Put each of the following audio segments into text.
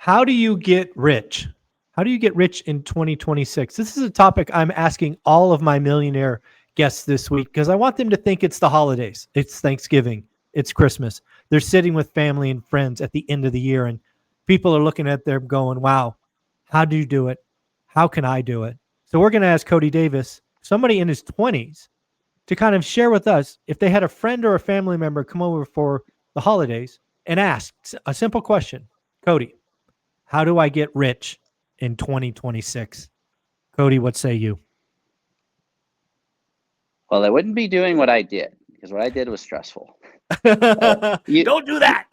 How do you get rich? How do you get rich in 2026? This is a topic I'm asking all of my millionaire guests this week because I want them to think it's the holidays, it's Thanksgiving, it's Christmas. They're sitting with family and friends at the end of the year, and people are looking at them going, wow, how do you do it? How can I do it? So we're going to ask Cody Davis, somebody in his 20s, to kind of share with us if they had a friend or a family member come over for the holidays and ask a simple question. Cody, how do I get rich in 2026? Cody, what say you? Well, I wouldn't be doing what I did because what I did was stressful. Don't do that.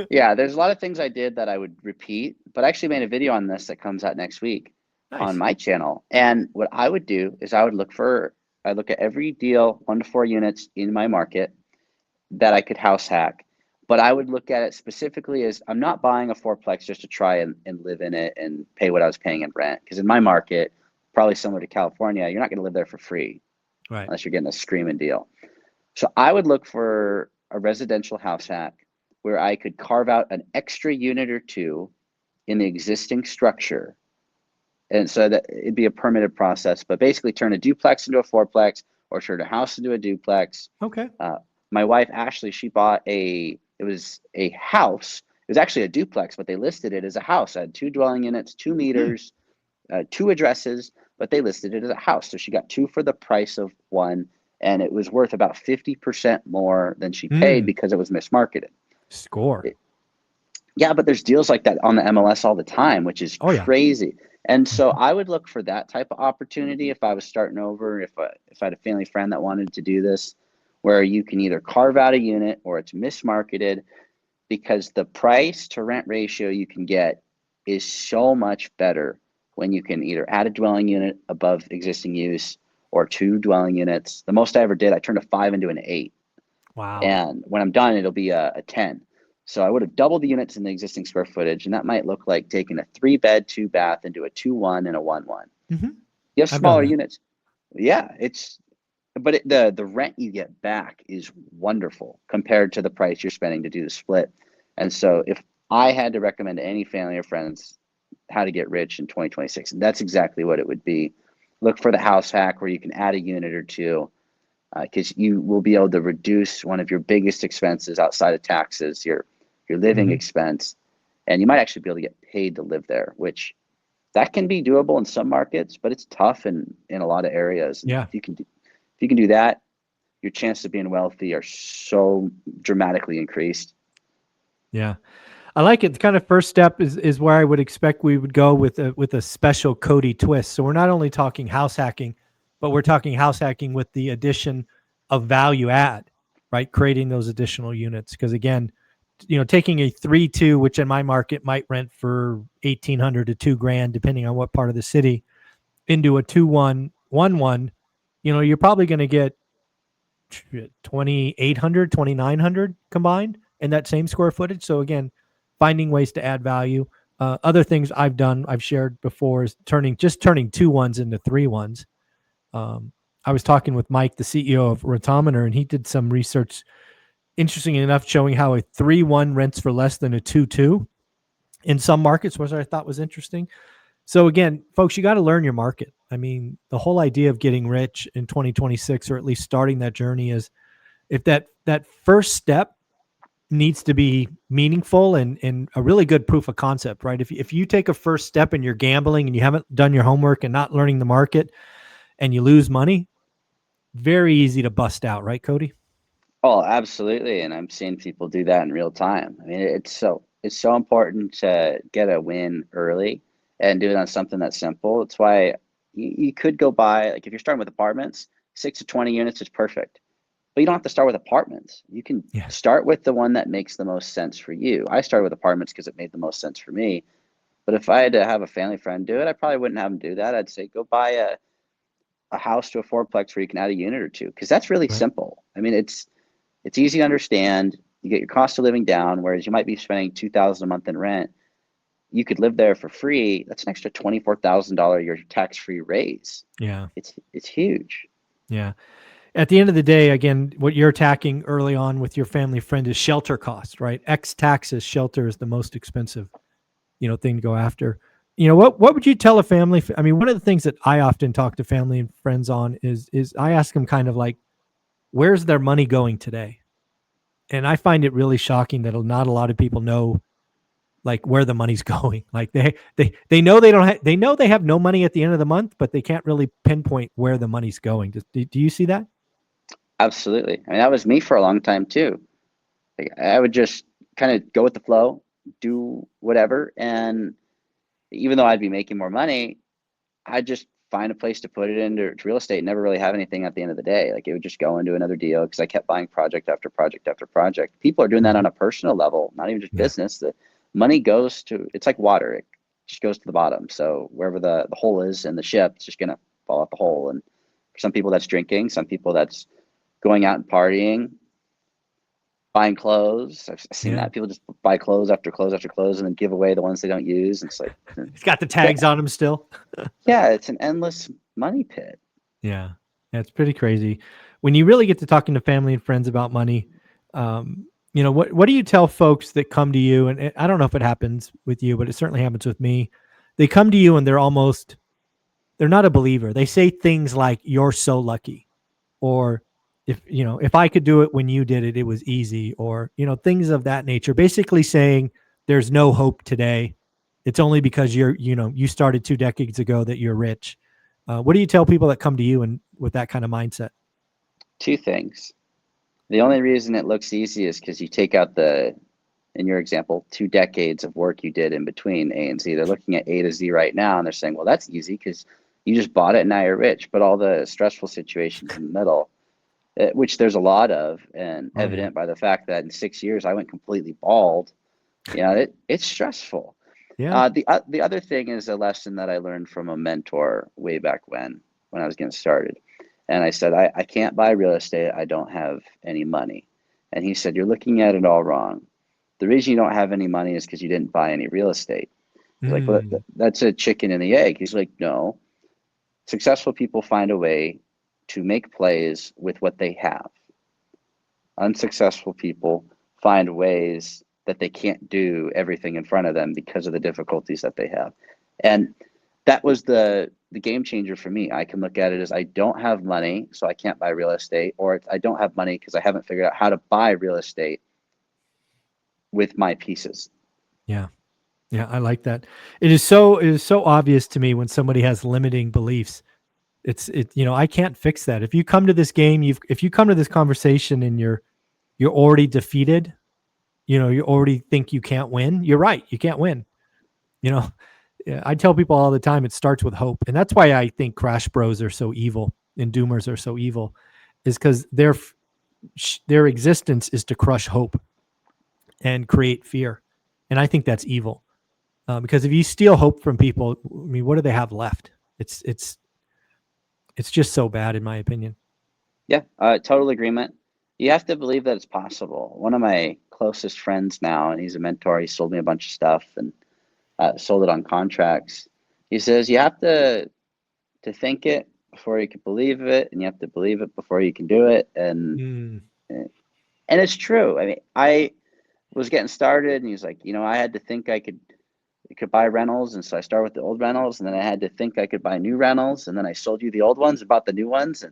Yeah, there's a lot of things I did that I would repeat, but I actually made a video on this that comes out next week on Nice. my channel. And what I would do is I look at every deal, 1 to 4 units in my market that I could house hack. But I would look at it specifically as I'm not buying a fourplex just to try and live in it and pay what I was paying in rent. Because in my market, probably similar to California, you're not going to live there for free Right. unless you're getting a screaming deal. So I would look for a residential house hack where I could carve out an extra unit or two in the existing structure. And so that it'd be a permitted process, but basically turn a duplex into a fourplex or turn a house into a duplex. Okay. My wife, Ashley, she bought it was a house. It was actually a duplex, but they listed it as a house. It had 2 dwelling units, 2 meters, 2 addresses, but they listed it as a house. So she got 2 for the price of 1, and it was worth about 50% more than she paid because it was mismarketed. Score. Yeah, but there's deals like that on the MLS all the time, which is crazy. And so I would look for that type of opportunity if I was starting over, if I had a family friend that wanted to do this, where you can either carve out a unit or it's mismarketed, because the price to rent ratio you can get is so much better when you can either add a dwelling unit above existing use or 2 dwelling units. The most I ever did, I turned a 5 into an 8. Wow. And when I'm done, it'll be a 10. So I would have doubled the units in the existing square footage, and that might look like taking a 3-bed, 2-bath into a 2-1 and a 1-1. Mm-hmm. You have smaller units. Yeah, but the rent you get back is wonderful compared to the price you're spending to do the split. And so if I had to recommend to any family or friends how to get rich in 2026, that's exactly what it would be. Look for the house hack where you can add a unit or two, because you will be able to reduce one of your biggest expenses outside of taxes, your living expense, and you might actually be able to get paid to live there, which that can be doable in some markets, but it's tough in a lot of areas. Yeah. If you can do that, your chances of being wealthy are so dramatically increased. Yeah. I like it. The kind of first step is where I would expect we would go with a special Cody twist. So we're not only talking house hacking, but we're talking house hacking with the addition of value add, right? Creating those additional units. Because again, taking a 3-2, which in my market might rent for $1,800 to $2,000, depending on what part of the city, into a 2-1, 1-1, you're probably going to get 2,800, 2,900 combined in that same square footage. So again, finding ways to add value. Other things I've shared before is turning 2-1s into 3-1s. I was talking with Mike, the CEO of Rotometer, and he did some research, interesting enough, showing how a 3-1 rents for less than a 2-2 in some markets, which I thought was interesting. So again, folks, you got to learn your market. I mean, the whole idea of getting rich in 2026, or at least starting that journey, is if that first step needs to be meaningful and a really good proof of concept, right? If you take a first step and you're gambling and you haven't done your homework and not learning the market and you lose money, very easy to bust out, right, Cody? Oh, absolutely. And I'm seeing people do that in real time. I mean, it's so important to get a win early and do it on something that's simple. It's why you could go buy, like if you're starting with apartments, 6 to 20 units is perfect. But you don't have to start with apartments. You can start with the one that makes the most sense for you. I started with apartments because it made the most sense for me. But if I had to have a family friend do it, I probably wouldn't have them do that. I'd say go buy a house to a fourplex where you can add a unit or two, because that's really simple. I mean, it's easy to understand. You get your cost of living down, whereas you might be spending $2,000 a month in rent. You could live there for free. That's an extra $24,000 a year tax-free raise. Yeah, it's huge. Yeah. At the end of the day, again, what you're attacking early on with your family friend is shelter costs, right? Ex taxes, shelter is the most expensive thing to go after. What would you tell a family? I mean, one of the things that I often talk to family and friends on is I ask them kind of like, where's their money going today? And I find it really shocking that not a lot of people know like where the money's going. Like they know they know they have no money at the end of the month, but they can't really pinpoint where the money's going. Do you see that? Absolutely. I mean, that was me for a long time too. Like, I would just kind of go with the flow, do whatever, and even though I'd be making more money, I'd just find a place to put it into real estate and never really have anything at the end of the day. Like it would just go into another deal because I kept buying project after project after project. People are doing that Mhm. on a personal level, not even just Yeah. business. The money goes to, it's like water. It just goes to the bottom. So wherever the hole is in the ship, it's just going to fall out the hole. And for some people that's drinking, some people that's going out and partying, buying clothes. I've seen Yeah. that. People just buy clothes after clothes after clothes and then give away the ones they don't use. And it's like, It's got the yeah, tags on them still. yeah, it's an endless money pit. Yeah. That's pretty crazy. When you really get to talking to family and friends about money, what do you tell folks that come to you? And I don't know if it happens with you, but it certainly happens with me. They come to you and they're not a believer. They say things like, "You're so lucky," or if I could do it when you did it, it was easy, or things of that nature. Basically saying there's no hope today. It's only because you started 2 decades ago that you're rich. What do you tell people that come to you and with that kind of mindset? Two things. The only reason it looks easy is because you take out in your example, 2 decades of work you did in between A and Z. They're looking at A to Z right now and they're saying, well, that's easy because you just bought it and now you're rich. But all the stressful situations in the middle, which there's a lot of, and Oh yeah, evident by the fact that in 6 years I went completely bald, it's stressful. yeah. The other thing is a lesson that I learned from a mentor way back when I was getting started. And I said, I can't buy real estate. I don't have any money. And he said, you're looking at it all wrong. The reason you don't have any money is because you didn't buy any real estate. I was like, well, Mm, that's a chicken and the egg. He's like, no, successful people find a way to make plays with what they have. Unsuccessful people find ways that they can't do everything in front of them because of the difficulties that they have. And that was the game changer for me. I can look at it as I don't have money, so I can't buy real estate, or I don't have money because I haven't figured out how to buy real estate with my pieces. yeah, yeah. I like that. It is so obvious to me when somebody has limiting beliefs. I can't fix that. If you come to this game, if you come to this conversation and you're already defeated, you already think you can't win. You're right. You can't win. You know, yeah, I tell people all the time it starts with hope. And that's why I think Crash Bros are so evil and Doomers are so evil, is because their existence is to crush hope and create fear. And I think that's evil. Because if you steal hope from people, I mean, what do they have left? It's it's it's just so bad, in my opinion. Yeah, total agreement. You have to believe that it's possible. One of my closest friends now, and he's a mentor, he sold me a bunch of stuff and sold it on contracts. He says you have to think it before you can believe it, and you have to believe it before you can do it. Mm, And it's true. I mean, I was getting started, and he's like, I had to think I could buy rentals, and so I started with the old rentals, and then I had to think I could buy new rentals, and then I sold you the old ones, and bought the new ones,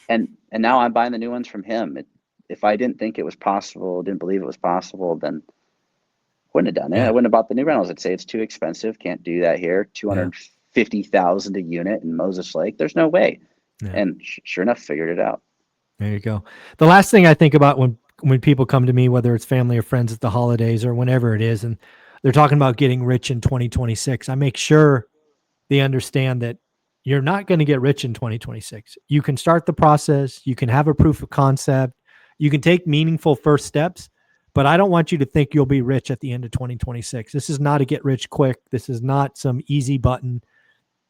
and now I'm buying the new ones from him. If I didn't think it was possible, didn't believe it was possible, then wouldn't have done it. I yeah, wouldn't have bought the new rentals. I'd say it's too expensive. Can't do that here. Two yeah, hundred 50,000 a unit in Moses Lake. There's no way. yeah. And sure enough, figured it out. There you go. The last thing I think about when people come to me, whether it's family or friends at the holidays or whenever it is, and they're talking about getting rich in 2026, I make sure they understand that you're not going to get rich in 2026. You can start the process, you can have a proof of concept, you can take meaningful first steps, but I don't want you to think you'll be rich at the end of 2026. This is not a get rich quick. This is not some easy button.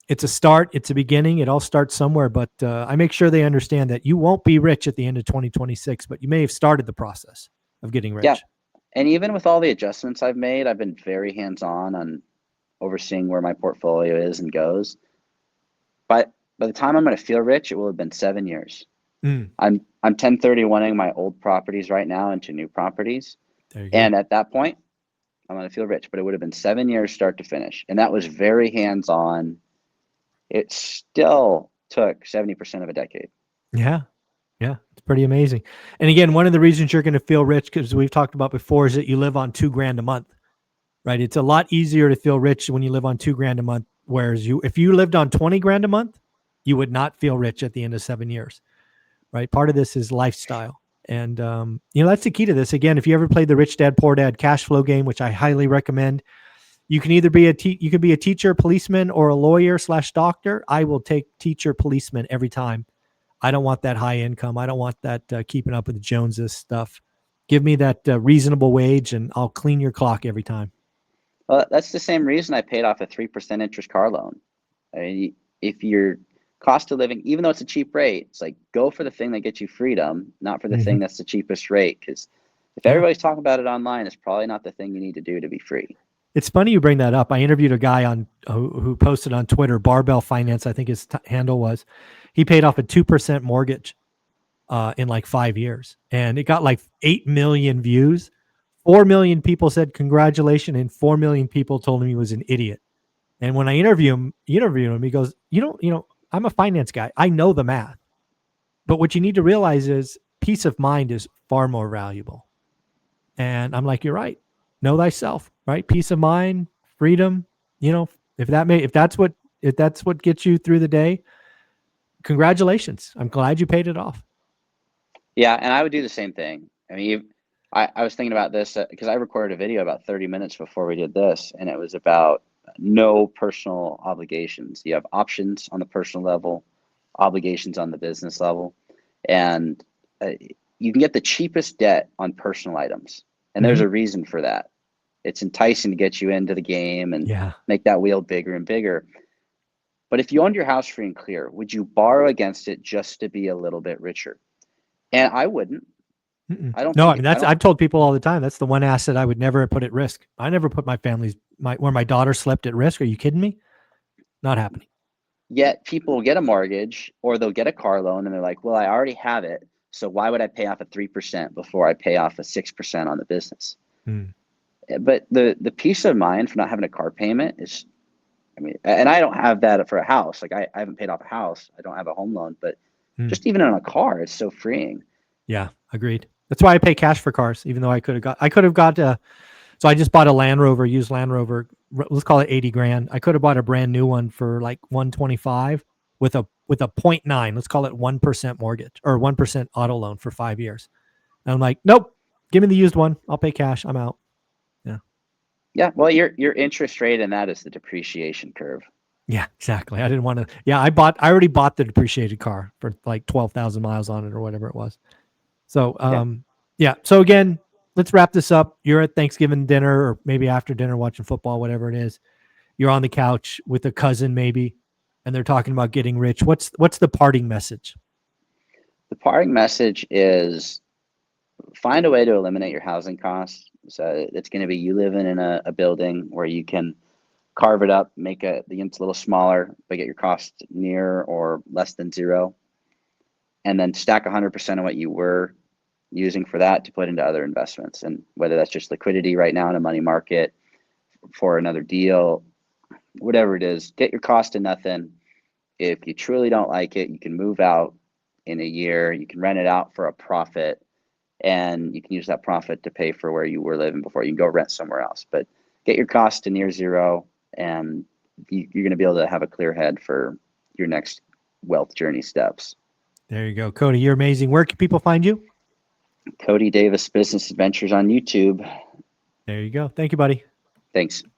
It's a start, it's a beginning. It all starts somewhere, but I make sure they understand that you won't be rich at the end of 2026, but you may have started the process of getting Yeah. rich. And even with all the adjustments I've made, I've been very hands on overseeing where my portfolio is and goes. But by the time I'm going to feel rich, it will have been 7 years. Mm, I'm 1031ing my old properties right now into new properties. there you go. And at that point, I'm going to feel rich, but it would have been 7 years start to finish. And that was very hands-on. It still took 70% of a decade. Yeah. Yeah. It's pretty amazing. And again, one of the reasons you're going to feel rich, because we've talked about before, is that you live on $2,000 a month, right? It's a lot easier to feel rich when you live on $2,000 a month. Whereas if you lived on 20 grand a month, you would not feel rich at the end of 7 years, right? Part of this is lifestyle. And, that's the key to this. Again, if you ever played the Rich Dad, Poor Dad cash flow game, which I highly recommend, you can either be you can be a teacher, policeman, or a lawyer/doctor. I will take teacher, policeman every time. I don't want that high income. I don't want that keeping up with the Joneses stuff. Give me that reasonable wage, and I'll clean your clock every time. Well, that's the same reason I paid off a 3% interest car loan. I mean, if your cost of living, even though it's a cheap rate, it's like go for the thing that gets you freedom, not for the thing that's the cheapest rate. Because if everybody's talking about it online, it's probably not the thing you need to do to be free. It's funny you bring that up. I interviewed a guy on who posted on Twitter, Barbell Finance, I think his handle was. He paid off a 2% mortgage in like 5 years, and it got like 8 million views. 4 million people said congratulations, and 4 million people told him he was an idiot. And when I interviewed him, he goes, I'm a finance guy. I know the math. But what you need to realize is peace of mind is far more valuable. And I'm like, you're right. Know thyself, right? Peace of mind, freedom. If that's what gets you through the day, congratulations. I'm glad you paid it off. Yeah, and I would do the same thing. I mean, I was thinking about this because I recorded a video about 30 minutes before we did this, and it was about no personal obligations. You have options on the personal level, obligations on the business level, and you can get the cheapest debt on personal items. And there's a reason for that. It's enticing to get you into the game and make that wheel bigger and bigger. But if you owned your house free and clear, would you borrow against it just to be a little bit richer? And I wouldn't. I don't No, I think mean I don't. I've told people all the time that's the one asset I would never put at risk. I never put where my daughter slept at risk. Are you kidding me? Not happening. Yet people will get a mortgage or they'll get a car loan and they're like, well, I already have it. So why would I pay off a 3% before I pay off a 6% on the business? But the peace of mind for not having a car payment is, I mean, and I don't have that for a house. Like I haven't paid off a house. I don't have a home loan, but just even on a car, it's so freeing. Yeah, agreed. That's why I pay cash for cars, even though I could have got so I just bought a Land Rover, used Land Rover. Let's call it 80 grand. I could have bought a brand new one for like 125 with a 0.9. Let's call it 1% mortgage or 1% auto loan for 5 years. And I'm like, nope, give me the used one. I'll pay cash. I'm out. Yeah. Yeah. Well, your interest rate in that is the depreciation curve. Yeah, exactly. I didn't want to. Yeah, I already bought the depreciated car for like 12,000 miles on it or whatever it was. So, yeah. So again, let's wrap this up. You're at Thanksgiving dinner or maybe after dinner watching football, whatever it is. You're on the couch with a cousin maybe, and they're talking about getting rich. What's the parting message? The parting message is find a way to eliminate your housing costs. So it's going to be you living in a building where you can carve it up, make the units a little smaller, but get your cost near or less than zero. And then stack 100% of what you were using for that to put into other investments. And whether that's just liquidity right now in a money market for another deal, whatever it is, get your cost to nothing. If you truly don't like it, you can move out in a year. You can rent it out for a profit, and you can use that profit to pay for where you were living before. You can go rent somewhere else, but get your cost to near zero, and you're going to be able to have a clear head for your next wealth journey steps. There you go. Cody, you're amazing. Where can people find you? Cody Davis Business Adventures on YouTube. There you go. Thank you, buddy. Thanks.